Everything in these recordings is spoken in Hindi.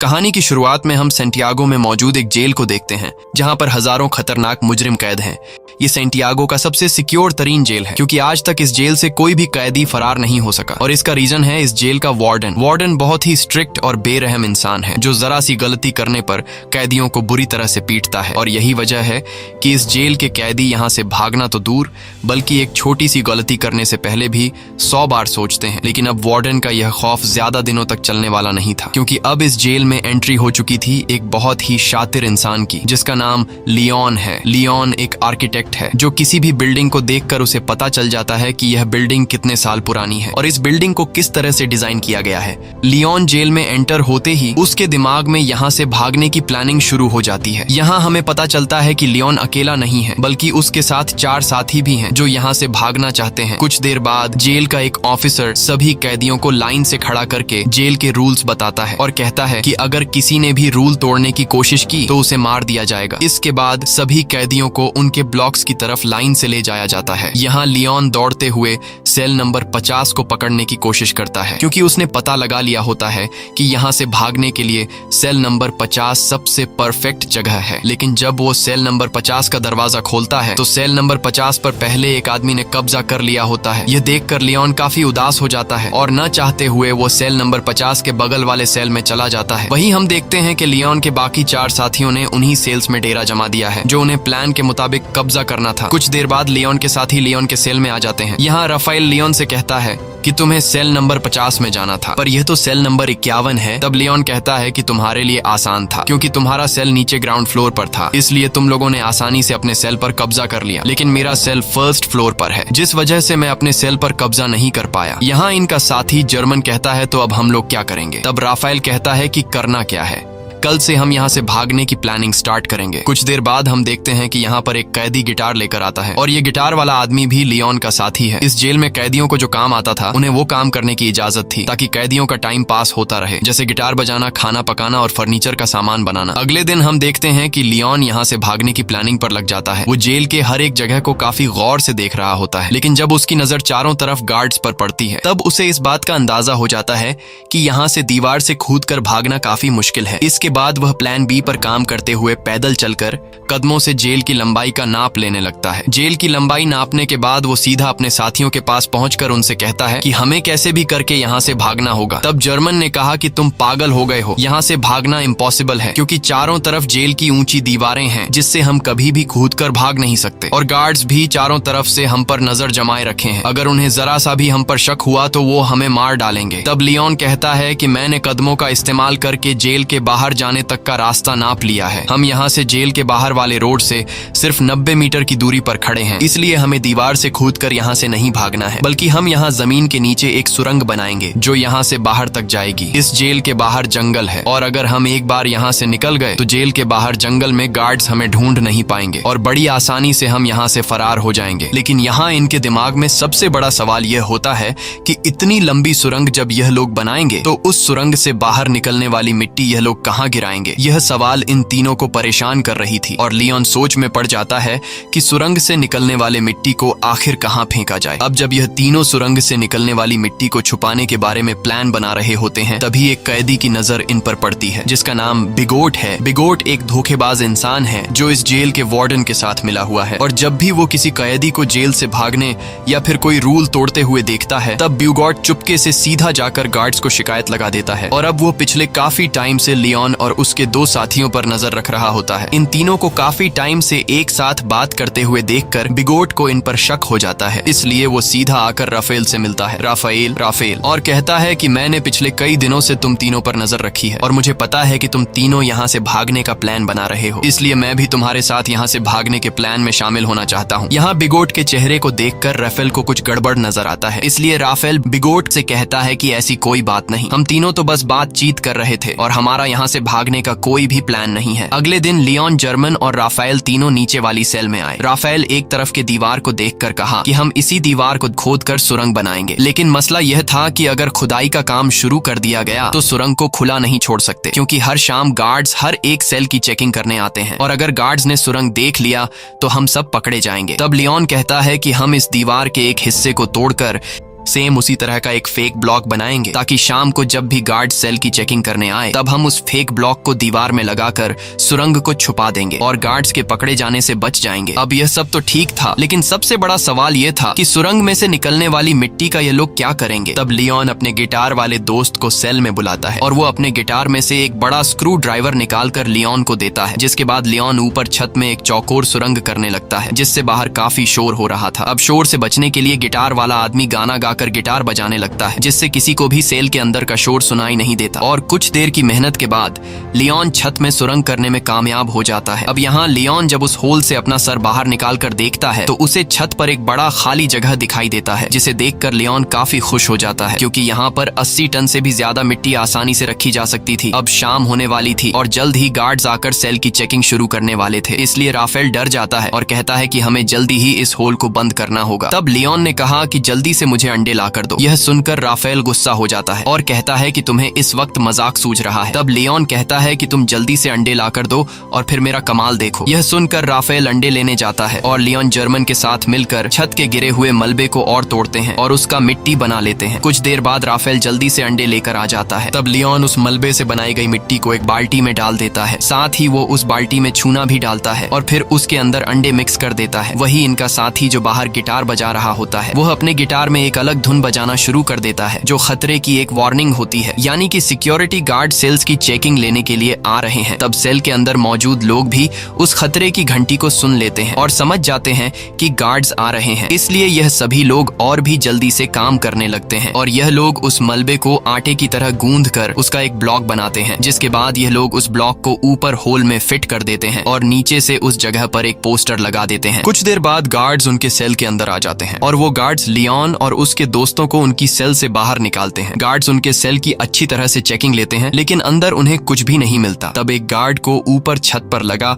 कहानी की शुरुआत में हम सेंटियागो में मौजूद एक जेल को देखते हैं जहां पर हजारों खतरनाक मुजरिम कैद हैं। ये सेंटियागो का सबसे सिक्योर तरीन जेल है क्योंकि आज तक इस जेल से कोई भी कैदी फरार नहीं हो सका और इसका रीजन है इस जेल का वार्डन बहुत ही स्ट्रिक्ट और बेरहम इंसान है जो जरा सी गलती करने पर कैदियों को बुरी तरह से पीटता है। और यही वजह है कि इस जेल के कैदी यहाँ से भागना तो दूर बल्कि एक छोटी सी गलती करने से पहले भी 100 बार सोचते हैं। लेकिन अब वार्डन का यह खौफ ज्यादा दिनों तक चलने वाला नहीं था क्योंकि अब इस जेल में एंट्री हो चुकी थी एक बहुत ही शातिर इंसान की जिसका नाम लियोन है। लियोन एक आर्किटेक्ट है जो किसी भी बिल्डिंग को देखकर उसे पता चल जाता है कि यह बिल्डिंग कितने साल पुरानी है और इस बिल्डिंग को किस तरह से डिजाइन किया गया है। लियोन जेल में एंटर होते ही उसके दिमाग में यहाँ से भागने की प्लानिंग शुरू हो जाती है। यहाँ हमें पता चलता है कि लियोन अकेला नहीं है बल्कि उसके साथ 4 साथी भी हैं जो यहाँ से भागना चाहते हैं। कुछ देर बाद जेल का एक ऑफिसर सभी कैदियों को लाइन से खड़ा करके जेल के रूल्स बताता है और कहता है कि अगर किसी ने भी रूल तोड़ने की कोशिश की तो उसे मार दिया जाएगा। इसके बाद सभी कैदियों को उनके ब्लॉक्स की तरफ लाइन से ले जाया जाता है। यहाँ लियोन दौड़ते हुए सेल नंबर 50 को पकड़ने की कोशिश करता है क्योंकि उसने पता लगा लिया होता है कि यहाँ से भागने के लिए सेल नंबर 50 सबसे परफेक्ट जगह है। लेकिन जब वो सेल नंबर 50 का दरवाजा खोलता है तो सेल नंबर 50 पर पहले एक आदमी ने कब्जा कर लिया होता है। यह देखकर लियोन काफी उदास हो जाता है और न चाहते हुए वो सेल नंबर 50 के बगल वाले सेल में चला जाता है। वहीं हम देखते हैं कि लियोन के बाकी 4 साथियों ने उन्हीं सेल्स में डेरा जमा दिया है जो उन्हें प्लान के मुताबिक कब्जा करना था। कुछ देर बाद लियोन के साथी लियोन के सेल में आ जाते हैं। यहाँ राफेल लियोन से कहता है कि तुम्हें सेल नंबर 50 में जाना था पर यह तो सेल नंबर 51 है। तब लियोन कहता है कि तुम्हारे लिए आसान था क्योंकि तुम्हारा सेल नीचे ग्राउंड फ्लोर पर था, इसलिए तुम लोगों ने आसानी से अपने सेल पर कब्जा कर लिया। लेकिन मेरा सेल फर्स्ट फ्लोर पर है जिस वजह से मैं अपने सेल पर कब्जा नहीं कर पाया। यहाँ इनका साथी जर्मन कहता है तो अब हम लोग क्या करेंगे? तब राफेल कहता है कि करना क्या है, कल से हम यहाँ से भागने की प्लानिंग स्टार्ट करेंगे। कुछ देर बाद हम देखते हैं कि यहाँ पर एक कैदी गिटार लेकर आता है और ये गिटार वाला आदमी भी लियोन का साथी है। इस जेल में कैदियों को जो काम आता था उन्हें वो काम करने की इजाजत थी ताकि कैदियों का टाइम पास होता रहे, जैसे गिटार बजाना, खाना पकाना और फर्नीचर का सामान बनाना। अगले दिन हम देखते हैं कि लियोन यहाँ से भागने की प्लानिंग पर लग जाता है। वो जेल के हर एक जगह को काफी गौर से देख रहा होता है लेकिन जब उसकी नजर चारों तरफ गार्ड्स पर पड़ती है तब उसे इस बात का अंदाजा हो जाता है कि यहाँ से दीवार से कूदकर भागना काफी मुश्किल है। इसके बाद वह प्लान बी पर काम करते हुए पैदल चलकर कदमों से जेल की लंबाई का नाप लेने लगता है। जेल की लंबाई नापने के बाद वो सीधा अपने साथियों के पास पहुंचकर उनसे कहता है कि हमें कैसे भी करके यहाँ से भागना होगा। तब जर्मन ने कहा कि तुम पागल हो गए हो, यहाँ से भागना इम्पॉसिबल है क्योंकि चारों तरफ जेल की ऊंची दीवारें हैं जिससे हम कभी भी कूदकर भाग नहीं सकते और गार्ड्स भी चारों तरफ से हम पर नजर जमाए रखे हैं। अगर उन्हें जरा सा भी हम पर शक हुआ तो वो हमें मार डालेंगे। तब लियोन कहता है कि मैंने कदमों का इस्तेमाल करके जेल के बाहर जाने तक का रास्ता नाप लिया है। हम यहाँ से जेल के बाहर वाले रोड से सिर्फ 90 मीटर की दूरी पर खड़े हैं, इसलिए हमें दीवार से कूदकर यहाँ से नहीं भागना है बल्कि हम यहाँ जमीन के नीचे एक सुरंग बनाएंगे जो यहाँ से बाहर तक जाएगी। इस जेल के बाहर जंगल है और अगर हम एक बार यहाँ से निकल गए तो जेल के बाहर जंगल में गार्ड्स हमें ढूंढ नहीं पाएंगे और बड़ी आसानी से हम यहाँ से फरार हो जाएंगे। लेकिन यहाँ इनके दिमाग में सबसे बड़ा सवाल यह होता है कि इतनी लंबी सुरंग जब यह लोग बनाएंगे तो उस सुरंग से बाहर निकलने वाली मिट्टी यह लोग कहाँ गिराएंगे? यह सवाल इन तीनों को परेशान कर रही थी और लियोन सोच में पड़ जाता है कि सुरंग से निकलने वाले मिट्टी को आखिर कहाँ फेंका जाए। अब जब यह तीनों सुरंग से निकलने वाली मिट्टी को छुपाने के बारे में प्लान बना रहे होते हैं तभी एक कैदी की नजर इन पर पड़ती है जिसका नाम बिगोट है। बिगोट एक धोखेबाज इंसान है जो इस जेल के वार्डन के साथ मिला हुआ है और जब भी वो किसी कैदी को जेल से भागने या फिर कोई रूल तोड़ते हुए देखता है तब बिगोट चुपके से सीधा जाकर गार्ड्स को शिकायत लगा देता है और अब वो पिछले काफी टाइम से लियोन और उसके 2 साथियों पर नजर रख रहा होता है। इन तीनों को काफी टाइम से एक साथ बात करते हुए देखकर बिगोट को इन पर शक हो जाता है, इसलिए वो सीधा आकर राफेल से मिलता है। राफेल और कहता है कि मैंने पिछले कई दिनों से तुम तीनों पर नजर रखी है और मुझे पता है कि तुम तीनों यहाँ से भागने का प्लान बना रहे हो, इसलिए मैं भी तुम्हारे साथ यहाँ से भागने के प्लान में शामिल होना चाहता हूँ। यहाँ बिगोट के चेहरे को देखकर राफेल को कुछ गड़बड़ नजर आता है, इसलिए राफेल बिगोट से कहता है कि ऐसी कोई बात नहीं, हम तीनों तो बस बातचीत कर रहे थे और हमारा यहाँ से भागने का कोई भी प्लान नहीं है। अगले दिन लियोन, जर्मन और राफेल तीनों नीचे वाली सेल में आए। राफेल एक तरफ के दीवार को देखकर कहा कि हम इसी दीवार को खोदकर सुरंग बनाएंगे, लेकिन मसला यह था कि अगर खुदाई का काम शुरू कर दिया गया तो सुरंग को खुला नहीं छोड़ सकते क्योंकि हर शाम गार्ड्स हर एक सेल की चेकिंग करने आते हैं और अगर गार्ड्स ने सुरंग देख लिया तो हम सब पकड़े जाएंगे। तब लियोन कहता है कि हम इस दीवार के एक हिस्से को तोड़कर सेम उसी तरह का एक फेक ब्लॉक बनाएंगे ताकि शाम को जब भी गार्ड सेल की चेकिंग करने आए तब हम उस फेक ब्लॉक को दीवार में लगाकर सुरंग को छुपा देंगे और गार्ड्स के पकड़े जाने से बच जाएंगे। अब यह सब तो ठीक था, लेकिन सबसे बड़ा सवाल यह था कि सुरंग में से निकलने वाली मिट्टी का ये लोग क्या करेंगे। तब लियोन अपने गिटार वाले दोस्त को सेल में बुलाता है और वो अपने गिटार में से एक बड़ा स्क्रू ड्राइवर निकालकर लियोन को देता है, जिसके बाद लियोन ऊपर छत में एक चौकोर सुरंग करने लगता है जिससे बाहर काफी शोर हो रहा था। अब शोर से बचने के लिए गिटार वाला आदमी गाना गाकर गिटार बजाने लगता है जिससे किसी को भी सेल के अंदर का शोर सुनाई नहीं देता। और कुछ देर की मेहनत के बाद लियोन छत में सुरंग करने में कामयाब हो जाता है। अब यहाँ लियोन जब उस होल से अपना सर बाहर निकाल कर देखता है तो उसे छत पर एक बड़ा खाली जगह दिखाई देता है, जिसे देखकर लियोन काफी खुश हो जाता है क्योंकि यहाँ पर 80 टन से भी ज्यादा मिट्टी आसानी से रखी जा सकती थी। अब शाम होने वाली थी और जल्द ही गार्ड्स आकर सेल की चेकिंग शुरू करने वाले थे, इसलिए राफेल डर जाता है और कहता है कि हमें जल्दी ही इस होल को बंद करना होगा। तब लियोन ने कहा कि जल्दी से मुझे अंडे लाकर दो। यह सुनकर राफेल गुस्सा हो जाता है और कहता है कि तुम्हें इस वक्त मजाक सूझ रहा है। तब लियोन कहता है कि तुम जल्दी से अंडे लाकर दो और फिर मेरा कमाल देखो। यह सुनकर राफेल अंडे लेने जाता है और लियोन जर्मन के साथ मिलकर छत के गिरे हुए मलबे को और तोड़ते हैं और उसका मिट्टी बना लेते हैं। कुछ देर बाद राफेल जल्दी से अंडे लेकर आ जाता है। तब लियोन उस मलबे से बनाई गई मिट्टी को एक बाल्टी में डाल देता है, साथ ही वो उस बाल्टी में चूना भी डालता है और फिर उसके अंदर अंडे मिक्स कर देता है। वही इनका साथी जो बाहर गिटार बजा रहा होता है वह अपने गिटार में एक अलग धुन बजाना शुरू कर देता है जो खतरे की एक वार्निंग होती है, यानी कि सिक्योरिटी गार्ड सेल्स की चेकिंग लेने के लिए आ रहे हैं। तब सेल के अंदर मौजूद लोग भी उस खतरे की घंटी को सुन लेते हैं और समझ जाते हैं कि गार्ड्स आ रहे हैं, इसलिए यह सभी लोग और भी जल्दी से काम करने लगते हैं और यह लोग उस मलबे को आटे की तरह गूंद कर उसका एक ब्लॉक बनाते हैं, जिसके बाद यह लोग उस ब्लॉक को ऊपर होल में फिट कर देते हैं और नीचे से उस जगह पर एक पोस्टर लगा देते हैं। कुछ देर बाद गार्ड्स उनके सेल के अंदर आ जाते हैं और वो गार्ड्स लियोन और उसके दोस्तों को उनकी सेल से बाहर निकालते हैं। गार्ड्स उनके सेल की अच्छी तरह से चेकिंग लेते हैं लेकिन अंदर उन्हें कुछ भी नहीं मिलता। तब एक गार्ड को ऊपर छत पर लगा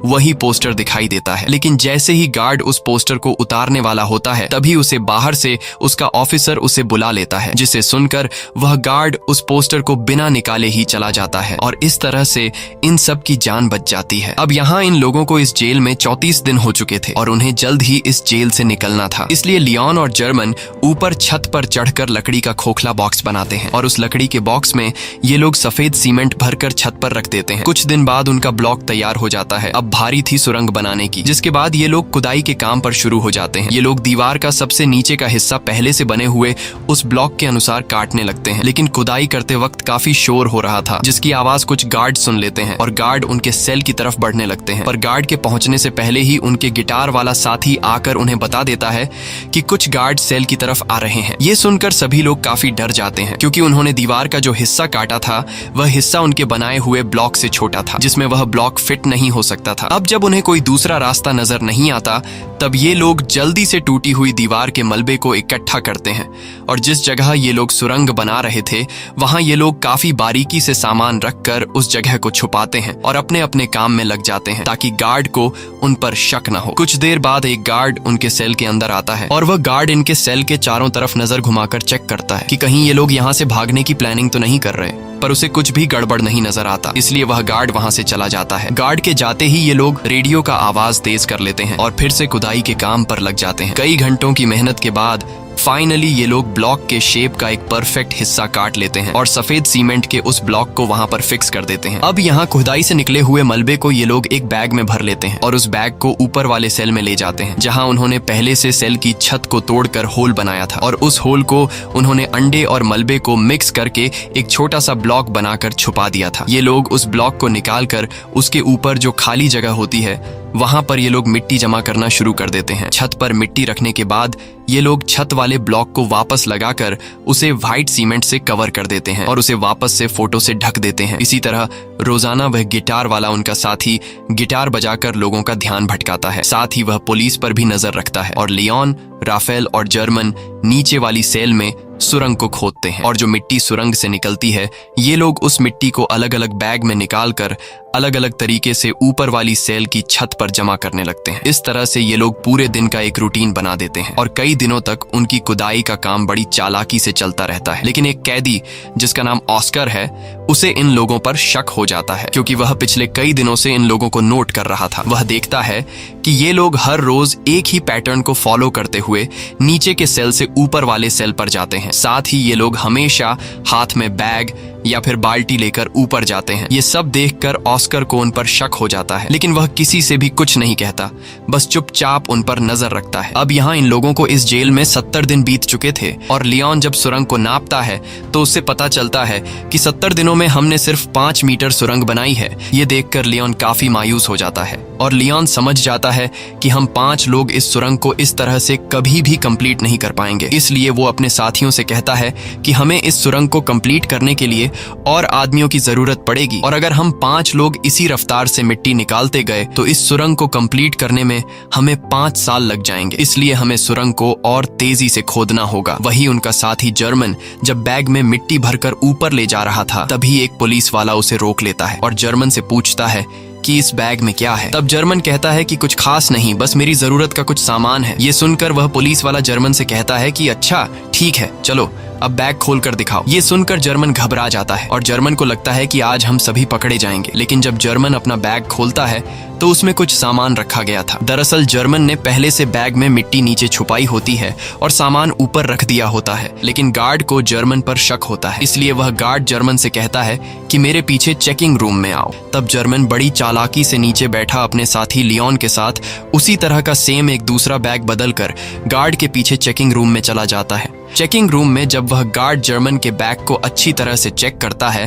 वही पोस्टर दिखाई देता है, लेकिन जैसे ही गार्ड उस पोस्टर को उतारने वाला होता है तभी उसे बाहर से उसका ऑफिसर उसे बुला लेता है, जिसे सुनकर वह गार्ड उस पोस्टर को बिना निकाले ही चला जाता है और इस तरह से इन सब की जान बच जाती है। अब यहाँ इन लोगों को इस जेल में 34 दिन हो चुके थे और उन्हें जल्द ही इस जेल से निकलना था, इसलिए लियोन और जर्मन ऊपर छत पर चढ़कर लकड़ी का खोखला बॉक्स बनाते हैं और उस लकड़ी के बॉक्स में ये लोग सफेद सीमेंट भरकर छत पर रख देते हैं। कुछ दिन बाद उनका ब्लॉक तैयार हो जाता है। अब भारी थी सुरंग बनाने की, जिसके बाद ये लोग खुदाई के काम पर शुरू हो जाते हैं। ये लोग दीवार का सबसे नीचे का हिस्सा पहले से बने हुए उस ब्लॉक के अनुसार काटने लगते हैं, लेकिन खुदाई करते वक्त काफी शोर हो रहा था जिसकी आवाज कुछ गार्ड सुन लेते हैं और गार्ड उनके सेल की तरफ बढ़ने लगते हैं। पर गार्ड के पहुंचने से पहले ही उनके गिटार वाला साथी आकर उन्हें बता देता है कि कुछ गार्ड सेल की तरफ आ रहे हैं। ये सुनकर सभी लोग काफी डर जाते हैं क्योंकि उन्होंने दीवार का जो हिस्सा काटा था वह हिस्सा उनके बनाए हुए ब्लॉक से छोटा था, जिसमें वह ब्लॉक फिट नहीं हो सकता था। अब जब उन्हें कोई दूसरा रास्ता नजर नहीं आता तब ये लोग जल्दी से टूटी हुई दीवार के मलबे को इकट्ठा करते हैं और जिस जगह ये लोग सुरंग बना रहे थे वहां ये लोग काफी बारीकी से सामान रखकर उस जगह को छुपाते हैं और अपने अपने काम में लग जाते हैं ताकि गार्ड को उन पर शक न हो। कुछ देर बाद एक गार्ड उनके सेल के अंदर आता है और वह गार्ड इनके सेल के चारों तरफ नजर घुमाकर चेक करता है कि कहीं ये लोग यहाँ से भागने की प्लानिंग तो नहीं कर रहे, पर उसे कुछ भी गड़बड़ नहीं नजर आता, इसलिए वह गार्ड वहां से चला जाता है। गार्ड के जाते ही ये लोग रेडियो का आवाज तेज कर लेते हैं और फिर से खुदाई के काम पर लग जाते हैं। कई घंटों की मेहनत के बाद फाइनली ये लोग ब्लॉक के शेप का एक परफेक्ट हिस्सा काट लेते हैं और सफेद सीमेंट के उस ब्लॉक को वहां पर फिक्स कर देते हैं। अब यहाँ खुदाई से निकले हुए मलबे को ये लोग एक बैग में भर लेते हैं और उस बैग को ऊपर वाले सेल में ले जाते हैं जहां उन्होंने पहले से सेल की छत को तोड़कर होल बनाया था और उस होल को उन्होंने अंडे और मलबे को मिक्स करके एक छोटा सा ब्लॉक बनाकर छुपा दिया था। ये लोग उस ब्लॉक को निकाल कर उसके ऊपर जो खाली जगह होती है वहां पर ये लोग मिट्टी जमा करना शुरू कर देते हैं। छत पर मिट्टी रखने के बाद ये लोग छत वाले ब्लॉक को वापस लगाकर उसे व्हाइट सीमेंट से कवर कर देते हैं और उसे वापस से फोटो से ढक देते हैं। इसी तरह रोजाना वह गिटार वाला उनका साथी गिटार बजाकर लोगों का ध्यान भटकाता है, साथ ही वह पुलिस पर भी नजर रखता है और लियोन, राफेल और जर्मन नीचे वाली सेल में सुरंग को खोदते हैं और जो मिट्टी सुरंग से निकलती है ये लोग उस मिट्टी को अलग अलग बैग में निकाल कर अलग अलग तरीके से ऊपर वाली सेल की छत पर जमा करने लगते हैं। इस तरह से ये लोग पूरे दिन का एक रूटीन बना देते हैं और कई दिनों तक उनकी खुदाई का काम बड़ी चालाकी से चलता रहता है। लेकिन एक कैदी जिसका नाम ऑस्कर है उसे इन लोगों पर शक हो जाता है क्योंकि वह पिछले कई दिनों से इन लोगों को नोट कर रहा था। वह देखता है कि ये लोग हर रोज एक ही पैटर्न को फॉलो करते हुए नीचे के सेल से ऊपर वाले सेल पर जाते हैं। साथ ही ये लोग हमेशा हाथ में बैग या फिर बाल्टी लेकर ऊपर जाते हैं। ये सब देखकर ऑस्कर को उन पर शक हो जाता है, लेकिन वह किसी से भी कुछ नहीं कहता, बस चुपचाप उन पर नजर रखता है। अब यहाँ इन लोगों को इस जेल में 70 दिन बीत चुके थे और लियोन जब सुरंग को नापता है तो उससे पता चलता है कि 70 दिनों में हमने सिर्फ 5 मीटर सुरंग बनाई है। ये देखकर लियोन काफी मायूस हो जाता है और लियोन समझ जाता है कि हम 5 लोग इस सुरंग को इस तरह से कभी भी कंप्लीट नहीं कर पाएंगे। इसलिए वो अपने साथियों से कहता है कि हमें इस सुरंग को कंप्लीट करने के लिए और आदमियों की जरूरत पड़ेगी और अगर हम 5 लोग इसी रफ्तार से मिट्टी निकालते गए तो इस सुरंग को कंप्लीट करने में हमें 5 साल लग जाएंगे। इसलिए हमें सुरंग को और तेजी से खोदना होगा। वही उनका साथी जर्मन जब बैग में मिट्टी भरकर ऊपर ले जा रहा था तभी एक पुलिस वाला उसे रोक लेता है और जर्मन से पूछता है कि इस बैग में क्या है। तब जर्मन कहता है कि कुछ खास नहीं, बस मेरी जरूरत का कुछ सामान है। ये सुनकर वह पुलिस वाला जर्मन से कहता है कि अच्छा ठीक है, चलो अब बैग खोल कर दिखाओ। ये सुनकर जर्मन घबरा जाता है और जर्मन को लगता है कि आज हम सभी पकड़े जाएंगे। लेकिन जब जर्मन अपना बैग खोलता है तो उसमें कुछ सामान रखा गया था। दरअसल जर्मन ने पहले से बैग में मिट्टी नीचे छुपाई होती है और सामान ऊपर रख दिया होता है, लेकिन गार्ड को जर्मन पर शक होता है। इसलिए वह गार्ड जर्मन से कहता है कि मेरे पीछे चेकिंग रूम में आओ। तब जर्मन बड़ी चालाकी से नीचे बैठा अपने साथी लियोन के साथ उसी तरह का सेम एक दूसरा बैग बदलकर गार्ड के पीछे चेकिंग रूम में चला जाता है। चेकिंग रूम में जब वह गार्ड जर्मन के बैग को अच्छी तरह से चेक करता है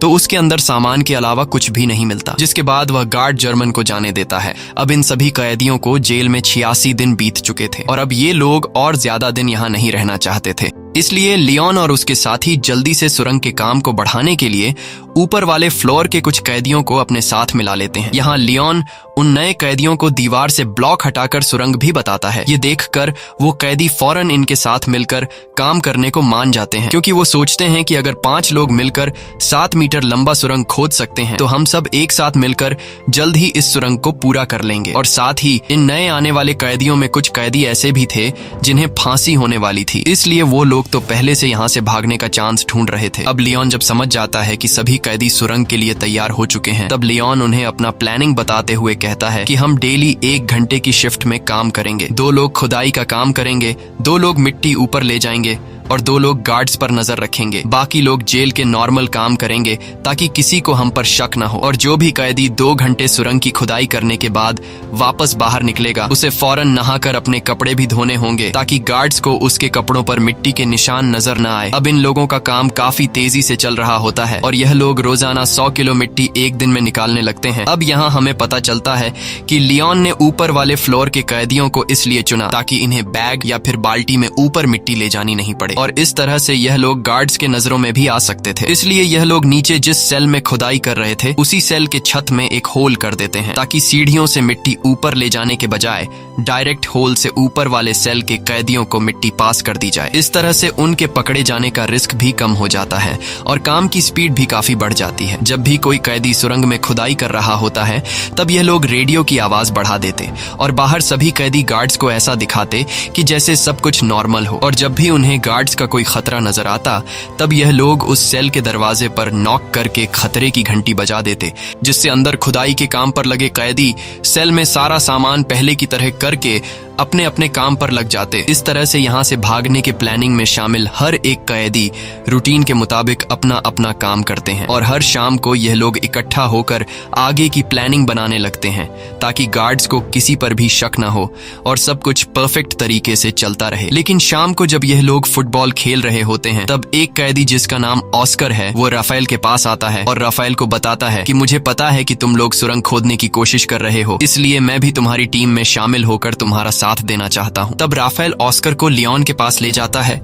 तो उसके अंदर सामान के अलावा कुछ भी नहीं मिलता, जिसके बाद वह गार्ड जर्मन को जाने देता है। अब इन सभी कैदियों को जेल में 86 दिन बीत चुके थे और अब ये लोग और ज्यादा दिन यहाँ नहीं रहना चाहते थे। इसलिए लियोन और उसके साथी जल्दी से सुरंग के काम को बढ़ाने के लिए ऊपर वाले फ्लोर के कुछ कैदियों को अपने साथ मिला लेते हैं। यहाँ लियोन उन नए कैदियों को दीवार से ब्लॉक हटाकर सुरंग भी बताता है। ये देखकर वो कैदी फौरन इनके साथ मिलकर काम करने को मान जाते हैं क्योंकि वो सोचते हैं कि अगर 5 लोग मिलकर 7 मीटर लंबा सुरंग खोद सकते हैं तो हम सब एक साथ मिलकर जल्द ही इस सुरंग को पूरा कर लेंगे। और साथ ही इन नए आने वाले कैदियों में कुछ कैदी ऐसे भी थे जिन्हें फांसी होने वाली थी, इसलिए वो लोग तो पहले से यहाँ से भागने का चांस ढूंढ रहे थे। अब लियोन जब समझ जाता है कि सभी कैदी सुरंग के लिए तैयार हो चुके हैं तब लियोन उन्हें अपना प्लानिंग बताते हुए कहता है कि हम डेली 1 घंटे की शिफ्ट में काम करेंगे। 2 लोग खुदाई का काम करेंगे, 2 लोग मिट्टी ऊपर ले जाएंगे और 2 लोग गार्ड्स पर नजर रखेंगे। बाकी लोग जेल के नॉर्मल काम करेंगे ताकि किसी को हम पर शक न हो। और जो भी कैदी 2 घंटे सुरंग की खुदाई करने के बाद वापस बाहर निकलेगा उसे फौरन नहाकर अपने कपड़े भी धोने होंगे ताकि गार्ड्स को उसके कपड़ों पर मिट्टी के निशान नजर न आए। अब इन लोगों का काम काफी तेजी से चल रहा होता है और यह लोग रोजाना 100 किलो मिट्टी एक दिन में निकालने लगते हैं। अब यहाँ हमें पता चलता है कि लियोन ने ऊपर वाले फ्लोर के कैदियों को इसलिए चुना ताकि इन्हें बैग या फिर बाल्टी में ऊपर मिट्टी ले जानी नहीं पड़े और इस तरह से यह लोग गार्ड्स के नजरों में भी आ सकते थे। इसलिए यह लोग नीचे जिस सेल में खुदाई कर रहे थे उसी सेल के छत में एक होल कर देते हैं ताकि सीढ़ियों से मिट्टी ऊपर ले जाने के बजाय डायरेक्ट होल से ऊपर वाले सेल के कैदियों को मिट्टी पास कर दी जाए। इस तरह से उनके पकड़े जाने का रिस्क भी कम हो जाता है और काम की स्पीड भी काफी बढ़ जाती है। जब भी कोई कैदी सुरंग में खुदाई कर रहा होता है तब यह लोग रेडियो की आवाज बढ़ा देते और बाहर सभी कैदी गार्ड्स को ऐसा दिखाते कि जैसे सब कुछ नॉर्मल हो। और जब भी उन्हें गार्ड्स का कोई खतरा नजर आता तब यह लोग उस सेल के दरवाजे पर नॉक करके खतरे की घंटी बजा देते, जिससे अंदर खुदाई के काम पर लगे कैदी सेल में सारा सामान पहले की तरह करके अपने अपने काम पर लग जाते। इस तरह से यहाँ से भागने के प्लानिंग में शामिल हर एक कैदी रूटीन के मुताबिक अपना अपना काम करते हैं और हर शाम को यह लोग इकट्ठा होकर आगे की प्लानिंग बनाने लगते हैं ताकि गार्ड्स को किसी पर भी शक न हो और सब कुछ परफेक्ट तरीके से चलता रहे। लेकिन शाम को जब यह लोग फुटबॉल खेल रहे होते हैं तब एक कैदी जिसका नाम ऑस्कर है वो राफेल के पास आता है और राफेल को बताता है कि मुझे पता है कि तुम लोग सुरंग खोदने की कोशिश कर रहे हो, इसलिए मैं भी तुम्हारी टीम में शामिल होकर तुम्हारा साथ देना चाहता हूं। तब राफेल ऑस्कर को लियोन के पास ले जाता है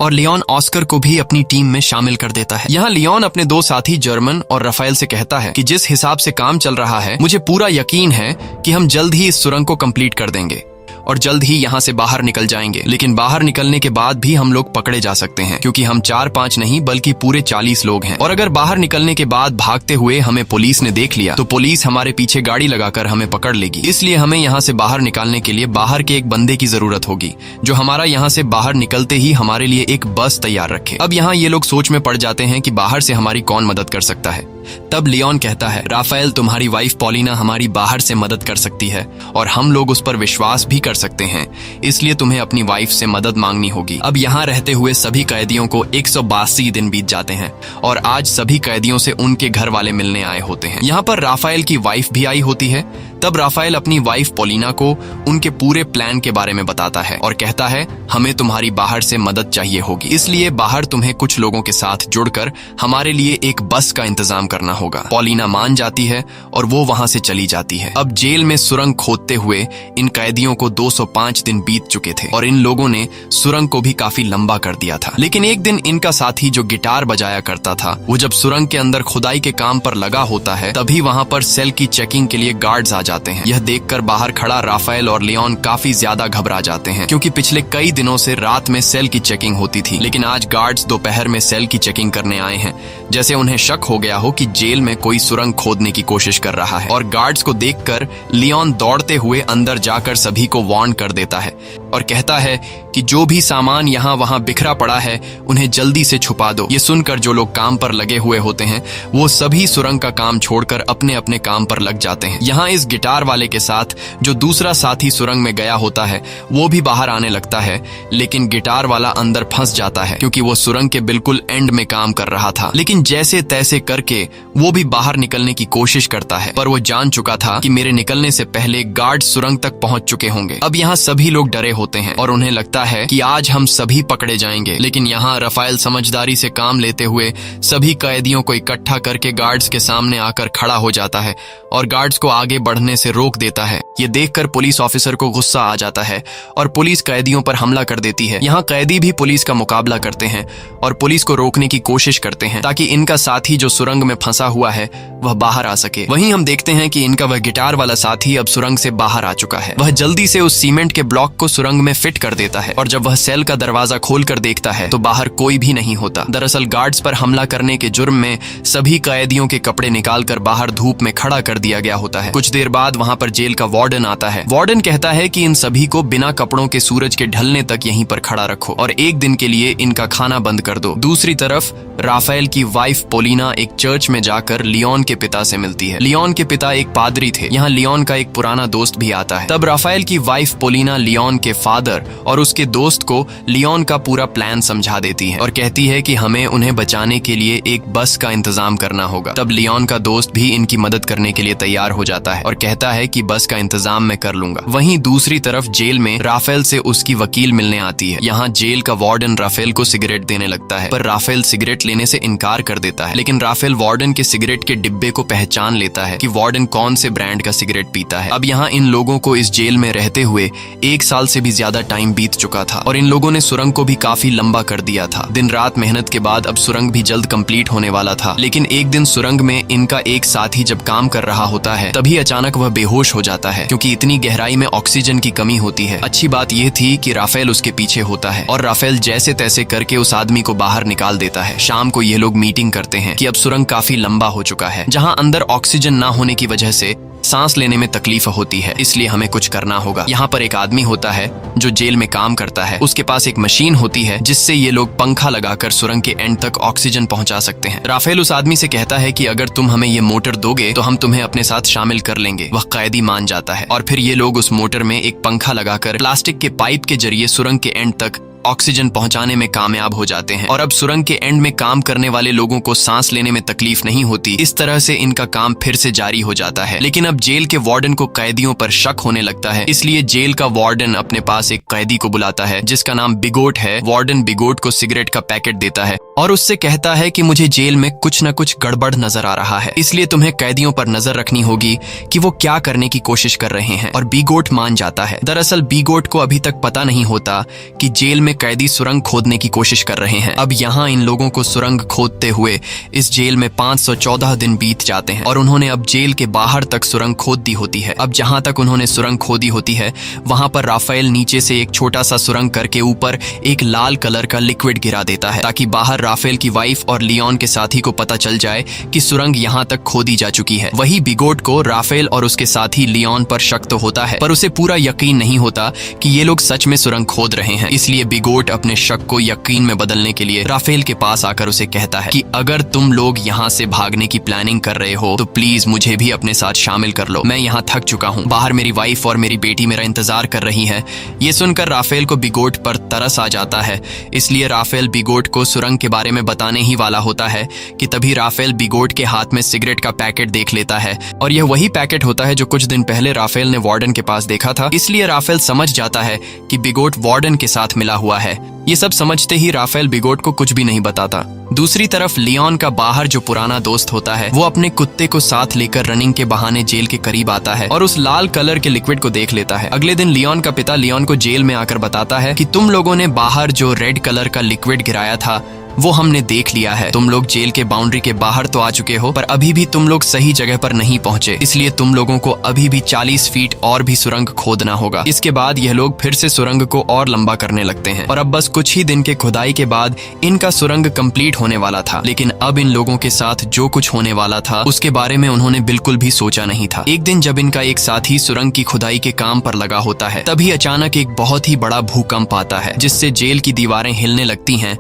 और लियोन ऑस्कर को भी अपनी टीम में शामिल कर देता है। यहाँ लियोन अपने 2 साथी जर्मन और राफेल से कहता है कि जिस हिसाब से काम चल रहा है मुझे पूरा यकीन है कि हम जल्द ही इस सुरंग को कंप्लीट कर देंगे। और जल्द ही यहाँ से बाहर निकल जाएंगे। लेकिन बाहर निकलने के बाद भी हम लोग पकड़े जा सकते हैं, क्योंकि हम 4-5 नहीं बल्कि पूरे 40 लोग हैं। और अगर बाहर निकलने के बाद भागते हुए हमें पुलिस ने देख लिया तो पुलिस हमारे पीछे गाड़ी लगाकर हमें पकड़ लेगी। इसलिए हमें यहाँ से बाहर निकालने के लिए बाहर के एक बंदे की जरूरत होगी, जो हमारा यहाँ से बाहर निकलते ही हमारे लिए एक बस तैयार रखे। अब यहाँ ये लोग सोच में पड़ जाते हैं कि बाहर से हमारी कौन मदद कर सकता है। तब लियोन कहता है, राफेल, तुम्हारी वाइफ पॉलिना हमारी बाहर से मदद कर सकती है और हम लोग उस पर विश्वास भी कर सकते हैं, इसलिए तुम्हें अपनी वाइफ से मदद मांगनी होगी। अब यहाँ रहते हुए सभी कैदियों को 182 दिन बीत जाते हैं और आज सभी कैदियों से उनके घर वाले मिलने आए होते हैं। यहाँ पर राफेल की वाइफ भी आई होती है। तब राफेल अपनी वाइफ पॉलिना को उनके पूरे प्लान के बारे में बताता है और कहता है, हमें तुम्हारी बाहर से मदद चाहिए होगी, इसलिए बाहर तुम्हें कुछ लोगों के साथ जुड़कर हमारे लिए एक बस का इंतजाम करना होगा। पॉलिना मान जाती है और वो वहां से चली जाती है। अब जेल में सुरंग खोदते हुए इन कैदियों को 205 दिन बीत चुके थे और इन लोगों ने सुरंग को भी काफी लंबा कर दिया था। लेकिन एक दिन इनका साथी जो गिटार बजाया करता था, वो जब सुरंग के अंदर खुदाई के काम पर लगा होता है, तभी वहां पर सेल की चेकिंग के लिए गार्ड्स आ जाते हैं। यह देखकर बाहर खड़ा राफेल और लियोन काफी ज्यादा घबरा जाते हैं, क्योंकि पिछले कई दिनों से रात में सेल की चेकिंग होती थी, लेकिन आज गार्ड्स दोपहर में सेल की चेकिंग करने आए हैं, जैसे उन्हें शक हो गया हो कि जेल में कोई सुरंग खोदने की कोशिश कर रहा है। और गार्ड्स को देखकर लियोन दौड़ते हुए अंदर जाकर सभी को वार्न कर देता है और कहता है कि जो भी सामान यहाँ वहाँ बिखरा पड़ा है उन्हें जल्दी से छुपा दो। ये सुनकर जो लोग काम पर लगे हुए होते हैं वो सभी सुरंग का काम छोड़कर अपने अपने काम पर लग जाते हैं। यहाँ इस गिटार वाले के साथ जो दूसरा साथी सुरंग में गया होता है वो भी बाहर आने लगता है, लेकिन गिटार वाला अंदर फंस जाता है, क्योंकि वो सुरंग के बिल्कुल एंड में काम कर रहा था। लेकिन जैसे तैसे करके वो भी बाहर निकलने की कोशिश करता है, पर वो जान चुका था कि मेरे निकलने से पहले गार्ड सुरंग तक पहुंच चुके होंगे। अब यहाँ सभी लोग डरे होते हैं और उन्हें लगता है कि आज हम सभी पकड़े जाएंगे। लेकिन यहाँ राफेल समझदारी से काम लेते हुए सभी कैदियों को इकट्ठा करके गार्ड्स के सामने आकर खड़ा हो जाता है और गार्ड्स को आगे बढ़ने से रोक देता है। ये देखकर पुलिस ऑफिसर को गुस्सा आ जाता है और पुलिस कैदियों पर हमला कर देती है। यहाँ कैदी भी पुलिस का मुकाबला करते हैं और पुलिस को रोकने की कोशिश करते हैं ताकि इनका साथी जो सुरंग में फंसा हुआ है वह बाहर आ सके। वहीं हम देखते हैं कि इनका वह गिटार वाला साथी अब सुरंग से बाहर आ चुका है। वह जल्दी से उस सीमेंट के ब्लॉक को सुरंग में फिट कर देता है और जब वह सेल का दरवाजा खोलकर देखता है तो बाहर कोई भी नहीं होता। दरअसल गार्ड्स पर हमला करने के जुर्म में सभी कैदियों के कपड़े निकालकर बाहर धूप में खड़ा कर दिया गया होता है। कुछ देर बाद वहां पर जेल का वार्डन आता है। वार्डन कहता है कि इन सभी को बिना कपड़ों के सूरज के ढलने तक यहीं पर खड़ा रखो और एक दिन के लिए इनका खाना बंद कर दो। दूसरी तरफ राफेल की वाइफ पॉलिना एक चर्च में जाकर लियोन के पिता से मिलती है। लियोन के पिता एक पादरी थे। यहाँ लियोन का एक पुराना दोस्त भी आता है। तब राफेल की वाइफ पॉलिना लियोन के फादर और उसके दोस्त को लियोन का पूरा प्लान समझा देती है और कहती है कि हमें उन्हें बचाने के लिए एक बस का इंतजाम करना होगा। तब लियोन का दोस्त भी इनकी मदद करने के लिए तैयार हो जाता है और कहता है कि बस का इंतजाम मैं कर लूंगा। वहीं दूसरी तरफ जेल में राफेल से उसकी वकील मिलने आती है। यहाँ जेल का वार्डन राफेल को सिगरेट देने लगता है, पर राफेल सिगरेट लेने से इनकार कर देता है। लेकिन राफेल वार्डन के सिगरेट के डिब्बे को पहचान लेता है कि वार्डन कौन से ब्रांड का सिगरेट पीता है। अब यहाँ इन लोगों को इस जेल में रहते हुए 1 साल से भी ज्यादा टाइम बीत चुका था और इन लोगों ने सुरंग को भी काफी लंबा कर दिया था। दिन रात मेहनत के बाद अब सुरंग भी जल्द कंप्लीट होने वाला था। लेकिन एक दिन सुरंग में इनका एक साथी जब काम कर रहा होता है तभी अचानक वह बेहोश हो जाता है, क्योंकि इतनी गहराई में ऑक्सीजन की कमी होती है। अच्छी बात यह थी कि राफेल उसके पीछे होता है और राफेल जैसे तैसे करके उस आदमी को बाहर निकाल देता है। शाम को ये लोग मीटिंग करते हैं कि अब सुरंग काफी लंबा हो चुका है। जहाँ अंदर ऑक्सीजन ना होने की वजह से सांस लेने में तकलीफ होती है, इसलिए हमें कुछ करना होगा। यहाँ पर एक आदमी होता है जो जेल में काम करता है। उसके पास एक मशीन होती है जिससे ये लोग पंखा लगाकर सुरंग के एंड तक ऑक्सीजन पहुंचा सकते हैं। राफेल उस आदमी से कहता है कि अगर तुम हमें ये मोटर दोगे तो हम तुम्हें अपने साथ शामिल कर लेंगे। वह कैदी मान जाता है और फिर ये लोग उस मोटर में एक पंखा लगाकर प्लास्टिक के पाइप के जरिए सुरंग के एंड तक ऑक्सीजन पहुंचाने में कामयाब हो जाते हैं और अब सुरंग के एंड में काम करने वाले लोगों को सांस लेने में तकलीफ नहीं होती। इस तरह से इनका काम फिर से जारी हो जाता है। लेकिन अब जेल के वार्डन को कैदियों पर शक होने लगता है, इसलिए जेल का वार्डन अपने पास एक कैदी को बुलाता है जिसका नाम बिगोट है। वार्डन बिगोट को सिगरेट का पैकेट देता है और उससे कहता है कि मुझे जेल में कुछ न कुछ गड़बड़ नजर आ रहा है, इसलिए तुम्हें कैदियों पर नजर रखनी होगी कि वो क्या करने की कोशिश कर रहे हैं। और बीगोट मान जाता है। दरअसल बीगोट को अभी तक पता नहीं होता कि जेल में कैदी सुरंग खोदने की कोशिश कर रहे हैं। अब यहाँ इन लोगों को सुरंग खोदते हुए इस जेल में 514 दिन बीत जाते हैं और उन्होंने अब जेल के बाहर तक सुरंग खोद दी होती है। अब जहां तक उन्होंने सुरंग खोदी होती है वहां पर राफेल नीचे से एक छोटा सा सुरंग करके ऊपर एक लाल कलर का लिक्विड गिरा देता है, ताकि बाहर राफेल की वाइफ और लियोन के साथी को पता चल जाए कि सुरंग यहां तक खोदी जा चुकी है। वही बिगोट को राफेल और उसके साथी लियोन पर शक तो होता है, पर उसे पूरा यकीन नहीं होता कि ये लोग सच में सुरंग खोद रहे हैं। इसलिए बिगोट अपने शक को यकीन में बदलने के लिए राफेल के पास आकर उसे कहता है कि अगर तुम लोग यहाँ से भागने की प्लानिंग कर रहे हो तो प्लीज मुझे भी अपने साथ शामिल कर लो। मैं यहाँ थक चुका हूँ, बाहर मेरी वाइफ और मेरी बेटी मेरा इंतजार कर रही है। ये सुनकर राफेल को बिगोट पर तरस आ जाता है, इसलिए राफेल बिगोट को सुरंग के बारे में बताने ही वाला होता है कि तभी राफेल बिगोट के हाथ में सिगरेट का पैकेट देख लेता है। और यह वही पैकेट होता है जो कुछ दिन पहले राफेल ने वार्डन के पास देखा था। इसलिए राफेल समझ जाता है कि बिगोट वार्डन के साथ मिला हुआ है। ये सब समझते ही राफेल बिगोट को कुछ भी नहीं बताता। दूसरी तरफ लियोन का बाहर जो पुराना दोस्त होता है वो अपने कुत्ते को साथ लेकर रनिंग के बहाने जेल के करीब आता है और उस लाल कलर के लिक्विड को देख लेता है। अगले दिन लियोन का पिता लियोन को जेल में आकर बताता है कि तुम लोगों ने बाहर जो रेड कलर का लिक्विड गिराया था वो हमने देख लिया है। तुम लोग जेल के बाउंड्री के बाहर तो आ चुके हो, पर अभी भी तुम लोग सही जगह पर नहीं पहुंचे, इसलिए तुम लोगों को अभी भी 40 फीट और भी सुरंग खोदना होगा। इसके बाद यह लोग फिर से सुरंग को और लंबा करने लगते हैं और अब बस कुछ ही दिन के खुदाई के बाद इनका सुरंग कंप्लीट होने वाला था। लेकिन अब इन लोगों के साथ जो कुछ होने वाला था उसके बारे में उन्होंने बिल्कुल भी सोचा नहीं था। एक दिन जब इनका एक साथी सुरंग की खुदाई के काम पर लगा होता है, तभी अचानक एक बहुत ही बड़ा भूकंप आता है जिससे जेल की दीवारें हिलने लगती हैं।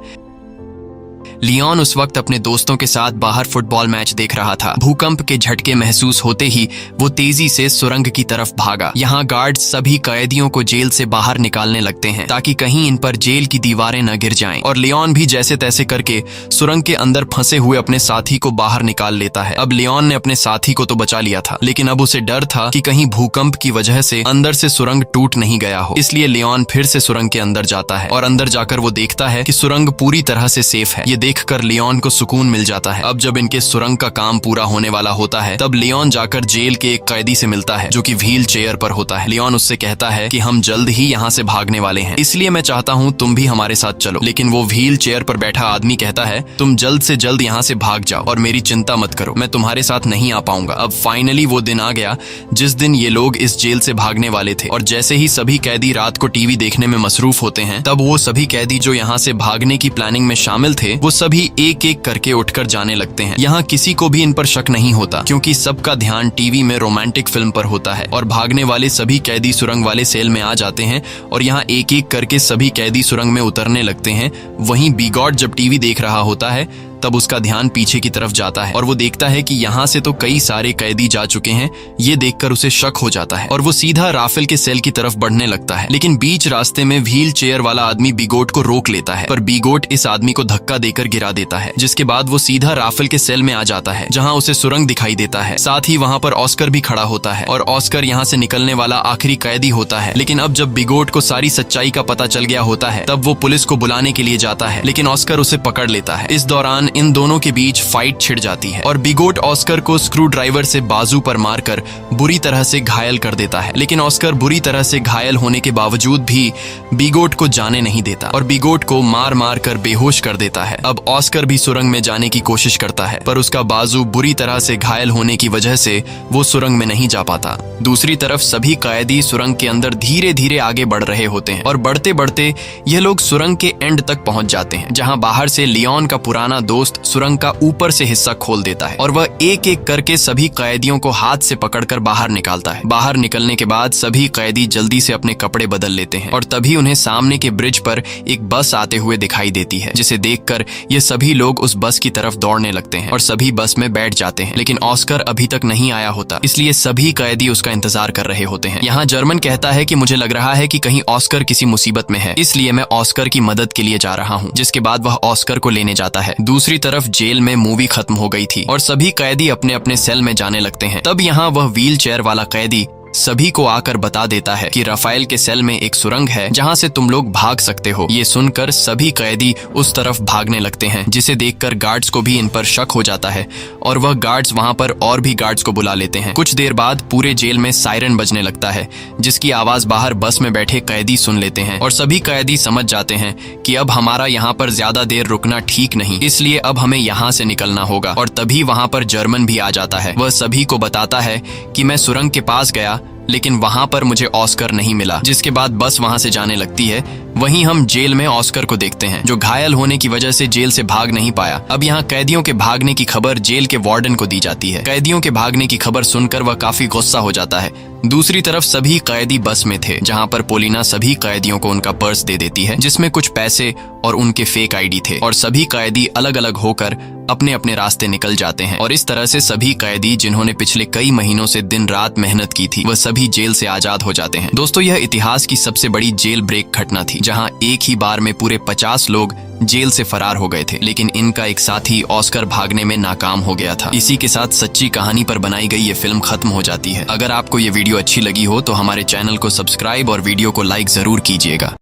लियोन उस वक्त अपने दोस्तों के साथ बाहर फुटबॉल मैच देख रहा था। भूकंप के झटके महसूस होते ही वो तेजी से सुरंग की तरफ भागा। यहाँ गार्ड्स सभी कैदियों को जेल से बाहर निकालने लगते हैं ताकि कहीं इन पर जेल की दीवारें न गिर जाएं। और लियोन भी जैसे तैसे करके सुरंग के अंदर फंसे हुए अपने साथी को बाहर निकाल लेता है। अब लियोन ने अपने साथी को तो बचा लिया था, लेकिन अब उसे डर था कि कहीं भूकंप की वजह से अंदर से सुरंग टूट नहीं गया हो। इसलिए लियोन फिर से सुरंग के अंदर जाता है और अंदर जाकर वो देखता है कि सुरंग पूरी तरह से सेफ है। ये देखकर लियोन को सुकून मिल जाता है। अब जब इनके सुरंग का काम पूरा होने वाला होता है तब लियोन जाकर जेल के एक कैदी से मिलता है जो कि व्हील चेयर पर होता है। लियोन उससे कहता है कि हम जल्द ही यहाँ से भागने वाले हैं, इसलिए मैं चाहता हूँ तुम भी हमारे साथ चलो। लेकिन वो व्हील चेयर पर बैठा आदमी कहता है तुम जल्द से जल्द यहाँ से भाग जाओ और मेरी चिंता मत करो, मैं तुम्हारे साथ नहीं आ पाऊंगा। अब फाइनली वो दिन आ गया जिस दिन ये लोग इस जेल से भागने वाले थे। और जैसे ही सभी कैदी रात को टीवी देखने में मसरूफ होते हैं तब वो सभी कैदी जो यहाँ से भागने की प्लानिंग में शामिल थे वो सभी एक एक करके उठकर जाने लगते हैं। यहाँ किसी को भी इन पर शक नहीं होता क्योंकि सबका ध्यान टीवी में रोमांटिक फिल्म पर होता है। और भागने वाले सभी कैदी सुरंग वाले सेल में आ जाते हैं और यहाँ एक एक करके सभी कैदी सुरंग में उतरने लगते हैं। वहीं बिगॉट जब टीवी देख रहा होता है तब उसका ध्यान पीछे की तरफ जाता है और वो देखता है कि यहाँ से तो कई सारे कैदी जा चुके हैं। ये देखकर उसे शक हो जाता है और वो सीधा राफेल के सेल की तरफ बढ़ने लगता है। लेकिन बीच रास्ते में व्हील चेयर वाला आदमी बिगोट को रोक लेता है, पर बिगोट इस आदमी को धक्का देकर गिरा देता है, जिसके बाद वो सीधा राफेल के सेल में आ जाता है जहाँ उसे सुरंग दिखाई देता है। साथ ही वहाँ पर ऑस्कर भी खड़ा होता है और ऑस्कर यहाँ से निकलने वाला आखिरी कैदी होता है। लेकिन अब जब बिगोट को सारी सच्चाई का पता चल गया होता है तब वो पुलिस को बुलाने के लिए जाता है, लेकिन ऑस्कर उसे पकड़ लेता है। इस दौरान इन दोनों के बीच फाइट छिड़ जाती है और बिगोट ऑस्कर को स्क्रू ड्राइवर से बाजू पर मारकर बुरी तरह से घायल कर देता है। लेकिन ऑस्कर बुरी तरह से घायल होने के बावजूद भी बिगोट को जाने नहीं देता और बिगोट को मार मार कर बेहोश कर देता है। अब ऑस्कर भी सुरंग में जाने की कोशिश करता है, पर उसका बाजू बुरी तरह से घायल होने की वजह से वो सुरंग में नहीं जा पाता। दूसरी तरफ सभी कैदी सुरंग के अंदर धीरे धीरे आगे बढ़ रहे होते हैं और बढ़ते बढ़ते ये लोग सुरंग के एंड तक पहुंच जाते हैं, जहां बाहर से लियोन का पुराना दोस्त सुरंग का ऊपर से हिस्सा खोल देता है और वह एक एक करके सभी कैदियों को हाथ से पकड़कर बाहर निकालता है। बाहर निकलने के बाद सभी कैदी जल्दी से अपने कपड़े बदल लेते हैं और तभी उन्हें सामने के ब्रिज पर एक बस आते हुए दिखाई देती है, जिसे देखकर ये सभी लोग उस बस की तरफ दौड़ने लगते हैं और सभी बस में बैठ जाते हैं। लेकिन ऑस्कर अभी तक नहीं आया होता, इसलिए सभी कैदी उसका इंतजार कर रहे होते हैं। यहाँ जर्मन कहता है कि मुझे लग रहा है कि कहीं ऑस्कर किसी मुसीबत में है, इसलिए मैं ऑस्कर की मदद के लिए जा रहा हूँ, जिसके बाद वह ऑस्कर को लेने जाता है। दूसरी तरफ जेल में मूवी खत्म हो गई थी और सभी कैदी अपने अपने सेल में जाने लगते हैं। तब यहाँ वह व्हील चेयर वाला कैदी सभी को आकर बता देता है कि राफेल के सेल में एक सुरंग है जहां से तुम लोग भाग सकते हो। ये सुनकर सभी कैदी उस तरफ भागने लगते हैं, जिसे देखकर गार्ड्स को भी इन पर शक हो जाता है और वह गार्ड्स वहां पर और भी गार्ड्स को बुला लेते हैं। कुछ देर बाद पूरे जेल में सायरन बजने लगता है, जिसकी आवाज बाहर बस में बैठे कैदी सुन लेते हैं और सभी कैदी समझ जाते हैं कि अब हमारा यहाँ पर ज्यादा देर रुकना ठीक नहीं, इसलिए अब हमें यहाँ से निकलना होगा। और तभी वहां पर जर्मन भी आ जाता है। वह सभी को बताता है कि मैं सुरंग के पास गया, लेकिन वहां पर मुझे ऑस्कर नहीं मिला, जिसके बाद बस वहां से जाने लगती है। वहीं हम जेल में ऑस्कर को देखते हैं, जो घायल होने की वजह से जेल से भाग नहीं पाया। अब यहाँ कैदियों के भागने की खबर जेल के वार्डन को दी जाती है। कैदियों के भागने की खबर सुनकर वह काफी गुस्सा हो जाता है। दूसरी तरफ सभी कैदी बस में थे, जहाँ पर पोलिना सभी कैदियों को उनका पर्स दे देती है, जिसमें कुछ पैसे और उनके फेक आईडी थे। और सभी कैदी अलग अलग होकर अपने अपने रास्ते निकल जाते हैं। और इस तरह से सभी कैदी जिन्होंने पिछले कई महीनों से दिन रात मेहनत की थी, वह सभी जेल से आजाद हो जाते हैं। दोस्तों, यह इतिहास की सबसे बड़ी जेल ब्रेक घटना थी, जहां एक ही बार में पूरे 50 लोग जेल से फरार हो गए थे। लेकिन इनका एक साथी ऑस्कर भागने में नाकाम हो गया था। इसी के साथ सच्ची कहानी पर बनाई गई ये फिल्म खत्म हो जाती है। अगर आपको ये वीडियो अच्छी लगी हो तो हमारे चैनल को सब्सक्राइब और वीडियो को लाइक जरूर कीजिएगा।